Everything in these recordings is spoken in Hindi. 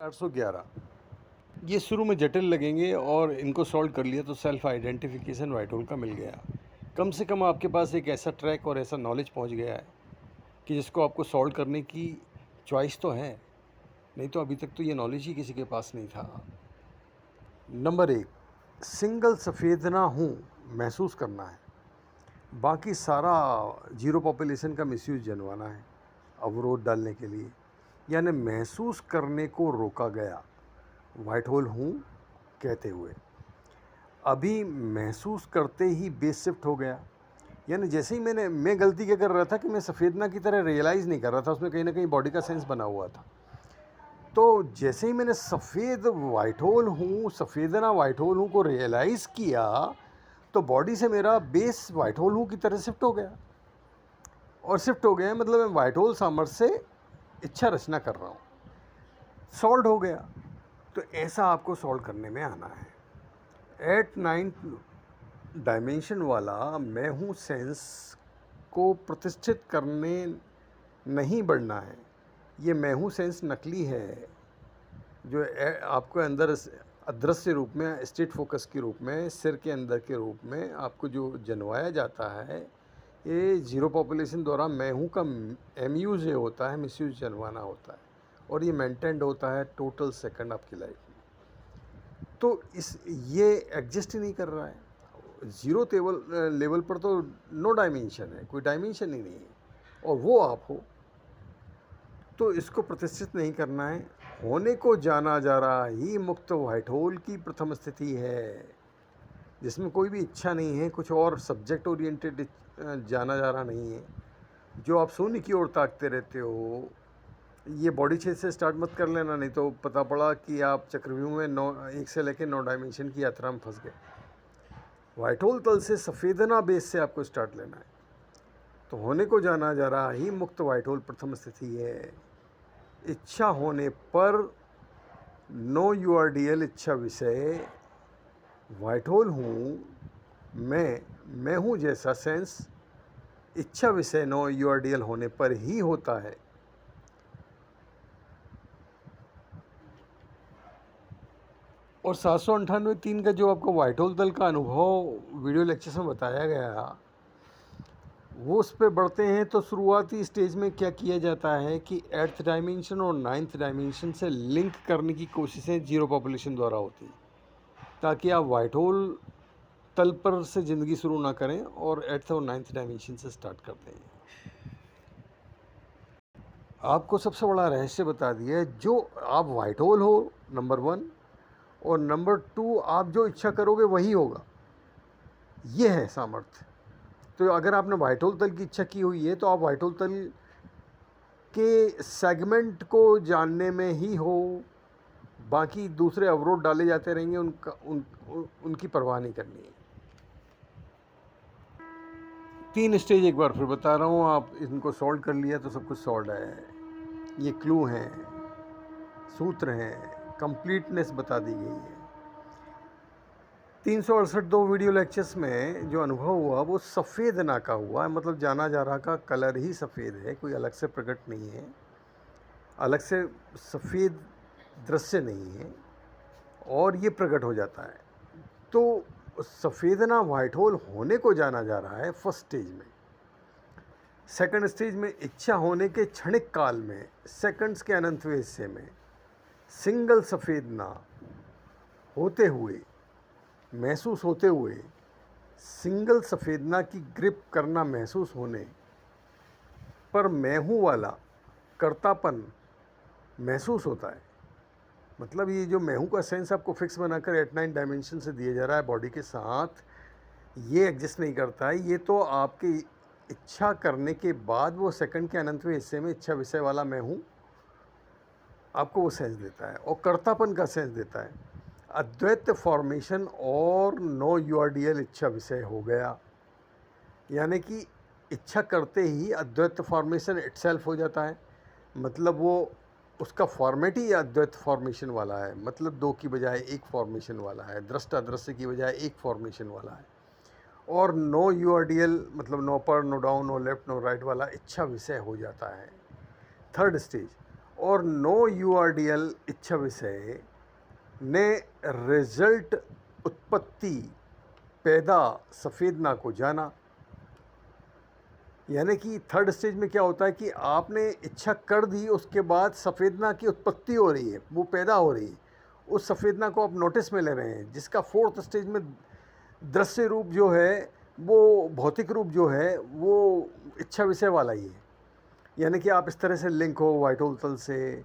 411 ये शुरू में जटिल लगेंगे और इनको सॉल्व कर लिया तो सेल्फ आइडेंटिफिकेशन व्हाइट होल का मिल गया। कम से कम आपके पास एक ऐसा ट्रैक और ऐसा नॉलेज पहुंच गया है कि जिसको आपको सॉल्व करने की चॉइस तो है, नहीं तो अभी तक तो ये नॉलेज ही किसी के पास नहीं था। नंबर 1, सिंगल सफ़ेदना हूँ महसूस करना है, बाकी सारा जीरो पॉपुलेशन का मिसयूज जनवाना है अवरोध डालने के लिए, यानी महसूस करने को रोका गया व्हाइट होल हूँ कहते हुए। अभी महसूस करते ही बेस शिफ्ट हो गया, यानी जैसे ही मैं गलती क्या कर रहा था कि मैं सफ़ेदना की तरह रियलाइज़ नहीं कर रहा था, उसमें कहीं ना कहीं बॉडी का सेंस बना हुआ था। तो जैसे ही मैंने सफ़ेद व्हाइट होल हूँ, सफ़ेदना व्हाइट होल हूँ को रियलाइज़ किया तो बॉडी से मेरा बेस व्हाइट होल हूँ की तरह शिफ्ट हो गया। और शिफ्ट हो गया मतलब मैं व्हाइट होल सामर्थ्य से इच्छा रचना कर रहा हूँ, सॉल्व हो गया। तो ऐसा आपको सॉल्व करने में आना है। एट 9th डायमेंशन वाला मैं हूँ सेंस को प्रतिष्ठित करने नहीं बढ़ना है। ये मैं हूँ सेंस नकली है, जो आपको अंदर अदृश्य रूप में, स्टेट फोकस के रूप में, सिर के अंदर के रूप में आपको जो जनवाया जाता है, ये जीरो पॉपुलेशन द्वारा मैं हूँ का एमयूज ये होता है, मिसयूज जनवाना होता है, और ये मेंटेन्ड होता है टोटल सेकंड आपकी लाइफ में। तो ये एग्जिस्ट ही नहीं कर रहा है। ज़ीरो लेवल पर तो नो डायमेंशन है, कोई डायमेंशन ही नहीं है, और वो आप हो। तो इसको प्रतिष्ठित नहीं करना है। होने को जाना जा रहा ही मुक्त व्हाइट होल की प्रथम स्थिति है, जिसमें कोई भी इच्छा नहीं है, कुछ और सब्जेक्ट ओरिएंटेड जाना जा रहा नहीं है। जो आप शून्य की ओर ताकते रहते हो, ये बॉडी छेद से स्टार्ट मत कर लेना, नहीं तो पता पड़ा कि आप चक्रव्यूह में 1 से लेकर 9 डायमेंशन की यात्रा में फंस गए। व्हाइट होल तल से सफ़ेदना बेस से आपको स्टार्ट लेना है। तो होने को जाना जा रहा ही मुक्त व्हाइट होल प्रथम स्थिति है। इच्छा होने पर नो यूआरडीएल इच्छा विषय व्हाइट होल हूँ मैं हूँ जैसा सेंस इच्छा विषय नो यूआरडीएल होने पर ही होता है। और 798 का जो आपको व्हाइट होल तल का अनुभव वीडियो लेक्चर में बताया गया, वो उस पर बढ़ते हैं तो शुरुआती स्टेज में क्या किया जाता है कि 8th डायमेंशन और 9th डायमेंशन से लिंक करने की कोशिशें जीरो पॉपुलेशन द्वारा होती है, ताकि आप व्हाइट होल तल पर से ज़िंदगी शुरू ना करें और 8th और 9th डायमेंशन से स्टार्ट करते हैं। आपको सबसे बड़ा रहस्य बता दिया है, जो आप व्हाइट होल हो नंबर 1, और नंबर 2 आप जो इच्छा करोगे वही होगा। ये है सामर्थ्य। तो अगर आपने व्हाइट होल तल की इच्छा की हुई है तो आप व्हाइट होल तल के सेगमेंट को जानने में ही हो, बाकी दूसरे अवरोध डाले जाते रहेंगे, उनकी परवाह नहीं करनी है। 3 स्टेज एक बार फिर बता रहा हूँ, आप इनको सॉल्व कर लिया तो सब कुछ सॉल्व है। ये क्लू हैं, सूत्र हैं, कंप्लीटनेस बता दी गई है। 368 दो वीडियो लेक्चर्स में जो अनुभव हुआ वो सफ़ेद ना का हुआ है, मतलब जाना जा रहा का कलर ही सफ़ेद है, कोई अलग से प्रकट नहीं है, अलग से सफ़ेद दृश्य नहीं है, और ये प्रकट हो जाता है। तो सफ़ेदना व्हाइट होल होने को जाना जा रहा है फर्स्ट स्टेज में। सेकंड स्टेज में इच्छा होने के क्षणिक काल में, सेकंड्स के अनंतवें हिस्से में सिंगल सफ़ेदना होते हुए, महसूस होते हुए, सिंगल सफ़ेदना की ग्रिप करना महसूस होने पर मैं हूँ वाला कर्तापन महसूस होता है। मतलब ये जो मैं हूँ का सेंस आपको फिक्स बनाकर 8-9 डायमेंशन से दिया जा रहा है बॉडी के साथ, ये एग्जिस्ट नहीं करता है। ये तो आपकी इच्छा करने के बाद वो सेकंड के अनंतवें हिस्से में इच्छा विषय वाला मैं हूँ आपको वो सेंस देता है, और कर्तापन का सेंस देता है। अद्वैत फॉर्मेशन और नो यूआरडीएल इच्छा विषय हो गया, यानी कि इच्छा करते ही अद्वैत फॉर्मेशन इटसेल्फ हो जाता है। मतलब वो उसका फॉर्मेट ही अद्वैत फॉर्मेशन वाला है, मतलब दो की बजाय एक फॉर्मेशन वाला है, दृष्टा दृश्य की बजाय एक फॉर्मेशन वाला है। और नो यूआरडीएल मतलब no upper, no down, no left, no right वाला इच्छा विषय हो जाता है थर्ड स्टेज। और नो यूआरडीएल इच्छा विषय ने रिजल्ट उत्पत्ति पैदा सफ़ेदना को जाना। यानी कि थर्ड स्टेज में क्या होता है कि आपने इच्छा कर दी, उसके बाद सफ़ेदना की उत्पत्ति हो रही है, वो पैदा हो रही है, उस सफ़ेदना को आप नोटिस में ले रहे हैं, जिसका फोर्थ स्टेज में दृश्य रूप जो है, वो भौतिक रूप जो है, वो इच्छा विषय वाला ही है। यानी कि आप इस तरह से लिंक हो व्हाइट होल तल से,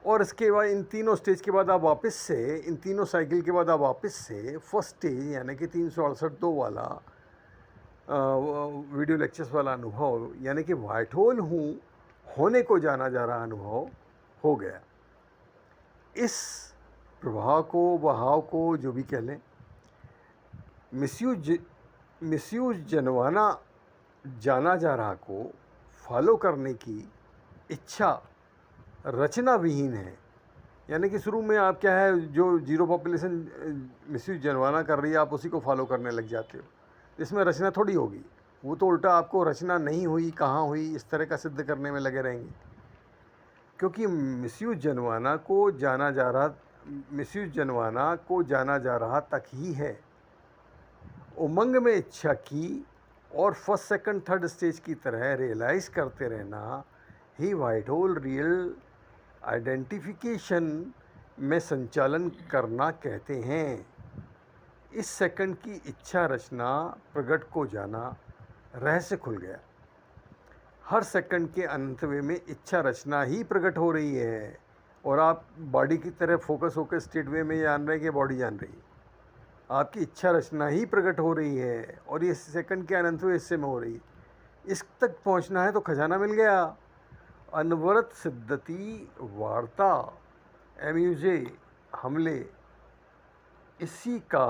और इसके बाद इन तीनों स्टेज के बाद आप वापस से, इन तीनों साइकिल के बाद आप वापस से फर्स्ट स्टेज यानी कि 368 वाला वीडियो लेक्चर्स वाला अनुभव, यानी कि व्हाइट होल हूँ होने को जाना जा रहा अनुभव हो गया। इस प्रभाव को, बहाव को, जो भी कह लें, मिसयूज जनवाना जाना जा रहा को फॉलो करने की इच्छा रचना विहीन है। यानी कि शुरू में आप क्या है, जो जीरो पॉपुलेशन मिसयूज जनवाना कर रही है, आप उसी को फॉलो करने लग जाते हो। इसमें रचना थोड़ी होगी, वो तो उल्टा आपको रचना नहीं हुई, कहाँ हुई, इस तरह का सिद्ध करने में लगे रहेंगे। क्योंकि मिसयूज जनवाना को जाना जा रहा तक ही है। उमंग में इच्छा की और फर्स्ट सेकंड थर्ड स्टेज की तरह रियलाइज करते रहना ही व्हाइट होल रियल आइडेंटिफिकेशन में संचालन करना कहते हैं। इस सेकंड की इच्छा रचना प्रगट को जाना, रहस्य खुल गया। हर सेकंड के अंतवे में इच्छा रचना ही प्रकट हो रही है, और आप बॉडी की तरह फोकस होकर स्टेट वे में जान रहे हैं कि बॉडी जान रही है। आपकी इच्छा रचना ही प्रकट हो रही है, और ये सेकंड के अनंतवें हिस्से में हो रही है। इस तक पहुंचना है तो खजाना मिल गया। अनवरत सिद्धति वार्ता एम्यूजे हमले इसी का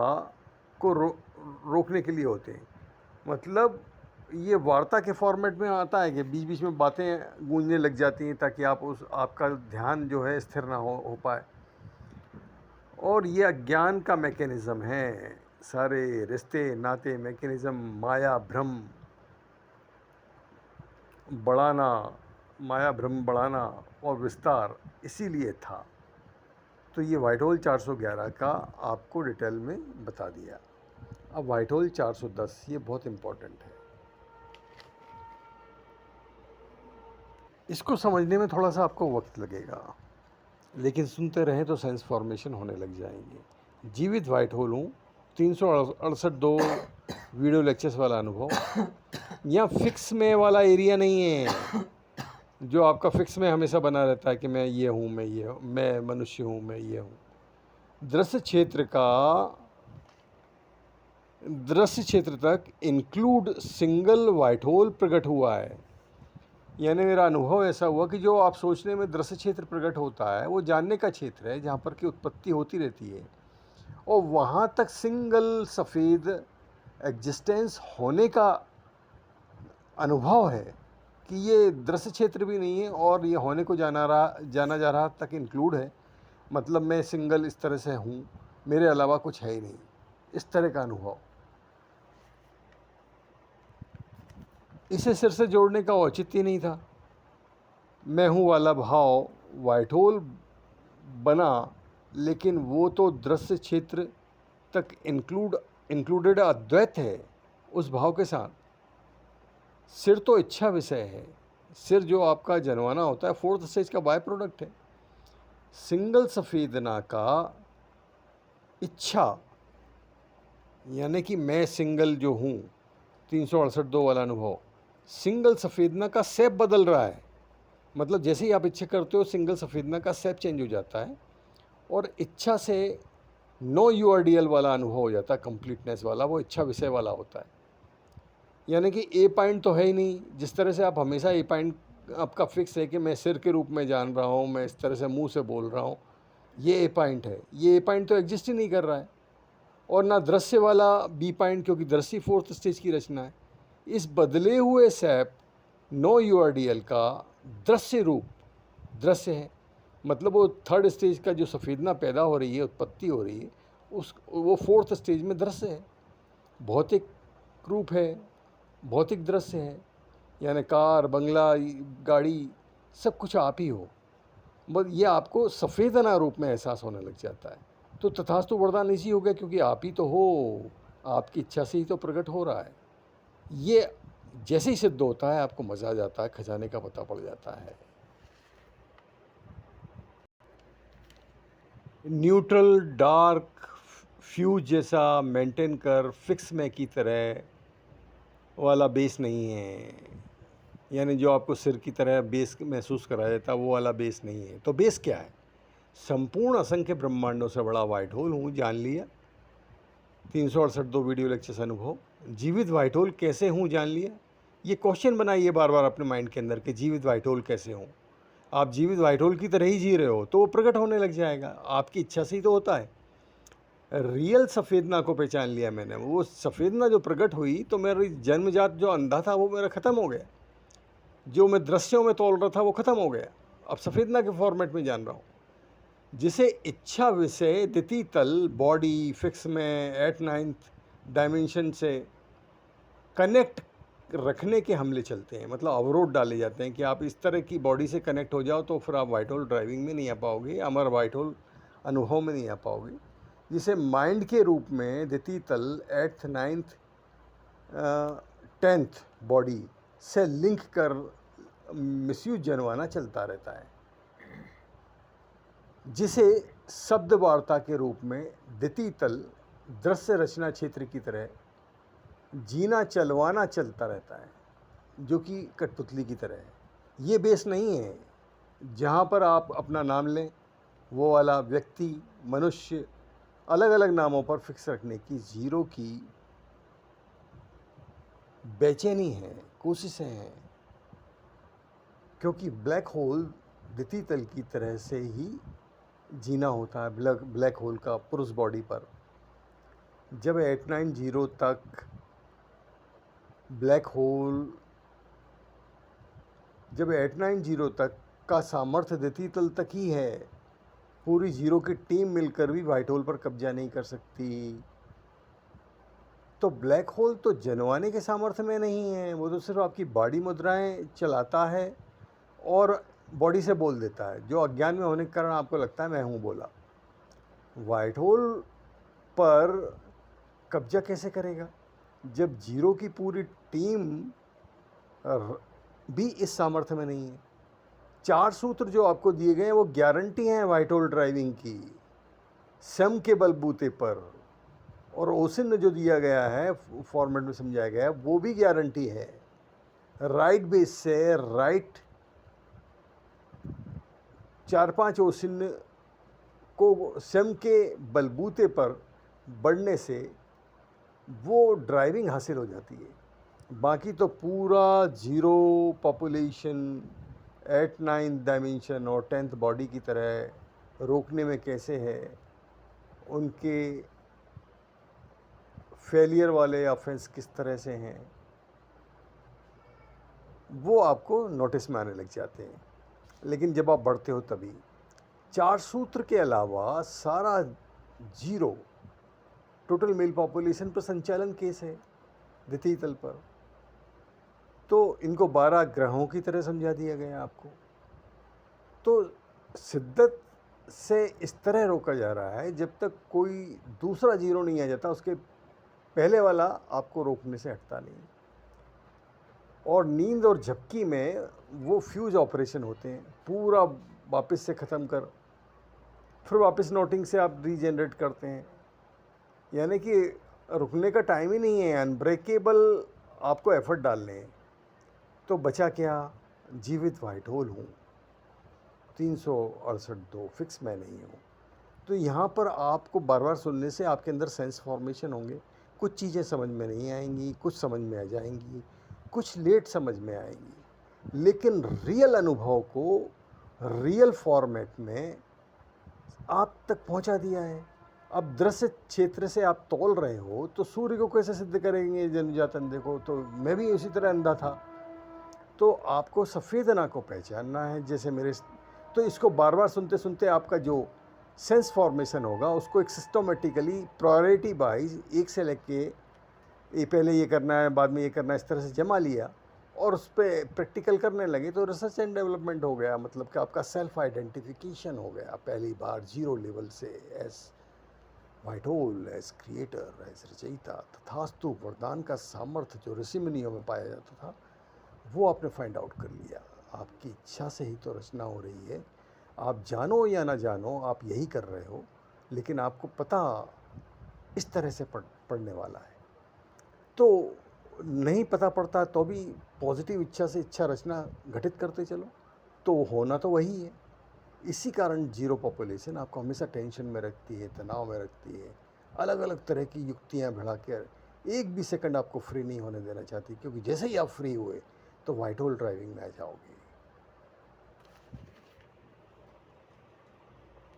को रोकने के लिए होते हैं। मतलब ये वार्ता के फॉर्मेट में आता है कि बीच बीच में बातें गूंजने लग जाती हैं, ताकि आपका ध्यान जो है स्थिर ना हो पाए। और ये अज्ञान का मैकेनिज़्म है। सारे रिश्ते नाते मैकेनिज़्म, माया भ्रम बढ़ाना और विस्तार इसीलिए था। तो ये व्हाइट होल 411 का आपको डिटेल में बता दिया। अब व्हाइट होल 410, ये बहुत इम्पोर्टेंट है। इसको समझने में थोड़ा सा आपको वक्त लगेगा, लेकिन सुनते रहें तो साइंस फॉर्मेशन होने लग जाएंगे। जीवित व्हाइट होल हूँ 368 वीडियो लेक्चर्स वाला अनुभव। यहाँ फिक्स में वाला एरिया नहीं है, जो आपका फिक्स में हमेशा बना रहता है कि मैं ये हूँ, मैं ये हूँ, मैं मनुष्य हूँ, मैं ये हूँ। दृश्य क्षेत्र तक इंक्लूड सिंगल व्हाइट होल प्रकट हुआ है। यानी मेरा अनुभव ऐसा हुआ कि जो आप सोचने में दृश्य क्षेत्र प्रकट होता है, वो जानने का क्षेत्र है, जहाँ पर की उत्पत्ति होती रहती है, और वहाँ तक सिंगल सफ़ेद एग्जिस्टेंस होने का अनुभव है कि ये दृश्य क्षेत्र भी नहीं है, और ये होने को जाना जा रहा तक इंक्लूड है। मतलब मैं सिंगल इस तरह से हूँ, मेरे अलावा कुछ है ही नहीं, इस तरह का अनुभव। इसे सिर से जोड़ने का औचित्य नहीं था। मैं हूँ वाला भाव व्हाइट होल बना, लेकिन वो तो दृश्य क्षेत्र तक इंक्लूडेड अद्वैत है उस भाव के साथ। सिर तो इच्छा विषय है। सिर जो आपका जनवाना होता है, फोर्थ स्टेज का बाय प्रोडक्ट है। सिंगल सफ़ेदना का इच्छा, यानी कि मैं सिंगल जो हूँ, 368 वाला अनुभव, सिंगल सफ़ेदना का शेप बदल रहा है। मतलब जैसे ही आप इच्छा करते हो, सिंगल सफ़ेदना का शेप चेंज हो जाता है, और इच्छा से नो यूआरडीएल वाला अनुभव हो जाता है, कंप्लीटनेस वाला, वो इच्छा विषय वाला होता है। यानी कि ए पॉइंट तो है ही नहीं। जिस तरह से आप हमेशा ए पॉइंट आपका फिक्स है कि मैं सिर के रूप में जान रहा हूँ, मैं इस तरह से मुंह से बोल रहा हूँ, ये ए पॉइंट है। ये ए पॉइंट तो एग्जिस्ट ही नहीं कर रहा है, और ना दृश्य वाला बी पॉइंट, क्योंकि दृश्य फोर्थ स्टेज की रचना है। इस बदले हुए सैप नो यूआरडीएल का दृश्य रूप दृश्य है। मतलब वो थर्ड स्टेज का जो सफ़ेदना पैदा हो रही है, उत्पत्ति हो रही है, वो फोर्थ स्टेज में दृश्य है, भौतिक रूप है, भौतिक दृश्य है। यानी कार, बंगला, गाड़ी, सब कुछ आप ही हो। बस ये आपको सफ़ेदना रूप में एहसास होने लग जाता है। तो तथास्तु वरदान इसी हो गया, क्योंकि आप ही तो हो, आपकी इच्छा से ही तो प्रकट हो रहा है। ये जैसे ही सिद्ध होता है आपको मज़ा आ जाता है, खजाने का पता पड़ जाता है। न्यूट्रल, डार्क, फ्यूज जैसा मेंटेन कर फिक्स में की तरह वाला बेस नहीं है, यानी जो आपको सिर की तरह बेस महसूस कराया जाता है वो वाला बेस नहीं है। तो बेस क्या है? संपूर्ण असंख्य ब्रह्मांडों से बड़ा वाइट होल हूँ, जान लिया। 368 दो वीडियो लेक्चर्स अनुभव। जीवित वाइट होल कैसे हूँ, जान लिया। ये क्वेश्चन बनाइए बार बार अपने माइंड के अंदर कि जीवित वाइट होल कैसे हूँ। आप जीवित वाइट होल की तरह ही जी रहे हो तो वो प्रकट होने लग जाएगा, आपकी इच्छा से ही तो होता है। रियल सफ़ेदना को पहचान लिया मैंने, वो सफ़ेदना जो प्रकट हुई तो मेरी जन्मजात जो अंधा था वो मेरा ख़त्म हो गया, जो मैं दृश्यों में तोल रहा था वो ख़त्म हो गया, अब सफ़ेदना के फॉर्मेट में जान रहा हूँ, जिसे इच्छा विषय द्वितीय तल बॉडी फिक्स में एट नाइन्थ डायमेंशन से कनेक्ट रखने के हमले चलते हैं, मतलब अवरोध डाले जाते हैं कि आप इस तरह की बॉडी से कनेक्ट हो जाओ तो फिर आप वाइट होल ड्राइविंग में नहीं आ पाओगे, अमर वाइट होल अनुभव में नहीं आ पाओगे, जिसे माइंड के रूप में द्वितीय तल एट्थ नाइन्थ 10th बॉडी से लिंक कर मिसयूज जनवाना चलता रहता है, जिसे शब्द वार्ता के रूप में द्वितीय तल दृश्य रचना क्षेत्र की तरह जीना चलवाना चलता रहता है, जो कि कठपुतली की तरह है। ये बेस नहीं है जहाँ पर आप अपना नाम लें, वो वाला व्यक्ति मनुष्य अलग अलग नामों पर फिक्स रखने की जीरो की बेचैनी है, कोशिशें हैं, क्योंकि ब्लैक होल द्वितीय तल की तरह से ही जीना होता है। ब्लैक होल का पुरुष बॉडी पर जब 890 तक ब्लैक होल जब 890 तक का सामर्थ्य द्वितीय तल तक ही है, पूरी जीरो की टीम मिलकर भी वाइट होल पर कब्जा नहीं कर सकती। तो ब्लैक होल तो जनवाने के सामर्थ्य में नहीं है, वो तो सिर्फ आपकी बॉडी मुद्राएं चलाता है और बॉडी से बोल देता है, जो अज्ञान में होने के कारण आपको लगता है मैं हूँ बोला। वाइट होल पर कब्जा कैसे करेगा जब जीरो की पूरी टीम भी इस सामर्थ्य में नहीं है? 4 सूत्र जो आपको दिए गए हैं वो गारंटी हैं वाइट होल ड्राइविंग की, सम के बलबूते पर, और ओसिन जो दिया गया है फॉर्मेट में समझाया गया है वो भी गारंटी है। राइट बेस से राइट 4-5 ओसिन को सम के बलबूते पर बढ़ने से वो ड्राइविंग हासिल हो जाती है। बाकी तो पूरा zero population at 9th dimension और 10th बॉडी की तरह रोकने में कैसे है, उनके फेलियर वाले ऑफेंस किस तरह से हैं, वो आपको नोटिस में आने लग जाते हैं। लेकिन जब आप बढ़ते हो तभी 4 सूत्र के अलावा सारा जीरो टोटल मेल पॉपुलेशन पर संचालन केस है द्वितीय तल पर। तो इनको 12 ग्रहों की तरह समझा दिया गया आपको। तो शिद्दत से इस तरह रोका जा रहा है जब तक कोई दूसरा जीरो नहीं आ जाता, उसके पहले वाला आपको रोकने से हटता नहीं। और नींद और झपकी में वो फ्यूज ऑपरेशन होते हैं, पूरा वापस से ख़त्म कर फिर वापस नोटिंग से आप रीजनरेट करते हैं, यानी कि रुकने का टाइम ही नहीं है, अनब्रेकेबल आपको एफर्ट डालने हैं। तो बचा क्या? जीवित वाइट होल हूँ, 368 फिक्स मैं नहीं हूँ। तो यहाँ पर आपको बार बार सुनने से आपके अंदर सेंस फॉर्मेशन होंगे, कुछ चीज़ें समझ में नहीं आएंगी, कुछ समझ में आ जाएंगी, कुछ लेट समझ में आएंगी, लेकिन रियल अनुभव को रियल फॉर्मेट में आप तक पहुँचा दिया है। अब दृश्य क्षेत्र से आप तोल रहे हो तो सूर्य को कैसे सिद्ध करेंगे जन्मजात अंधे को? तो मैं भी उसी तरह अंधा था। तो आपको सफ़ेदना को पहचानना है, जैसे मेरे। तो इसको बार बार सुनते सुनते आपका जो सेंस फॉर्मेशन होगा उसको एक सिस्टमेटिकली प्रायोरिटी वाइज एक से लेके ये पहले ये करना है बाद में ये करना है, इस तरह से जमा लिया और उस पे प्रैक्टिकल करने लगे तो रिसर्च एंड डेवलपमेंट हो गया, मतलब कि आपका सेल्फ आइडेंटिफिकेशन हो गया पहली बार ज़ीरो लेवल से, as white hole, as creator, as रचयिता। तथास्तु वरदान का सामर्थ्य जो ऋषि मुनियों में पाया जाता था वो आपने फाइंड आउट कर लिया। आपकी इच्छा से ही तो रचना हो रही है, आप जानो या ना जानो आप यही कर रहे हो, लेकिन आपको पता इस तरह से पड़ने वाला है। तो नहीं पता पड़ता तो भी पॉजिटिव इच्छा से इच्छा रचना घटित करते चलो, तो होना तो वही है। इसी कारण जीरो पॉपुलेशन आपको हमेशा टेंशन में रखती है, तनाव में रखती है, अलग अलग तरह की युक्तियाँ बढ़ा कर एक भी सेकंड आपको फ्री नहीं होने देना चाहती, क्योंकि जैसे ही आप फ्री हुए तो वाइट होल ड्राइविंग में आ जाओगे।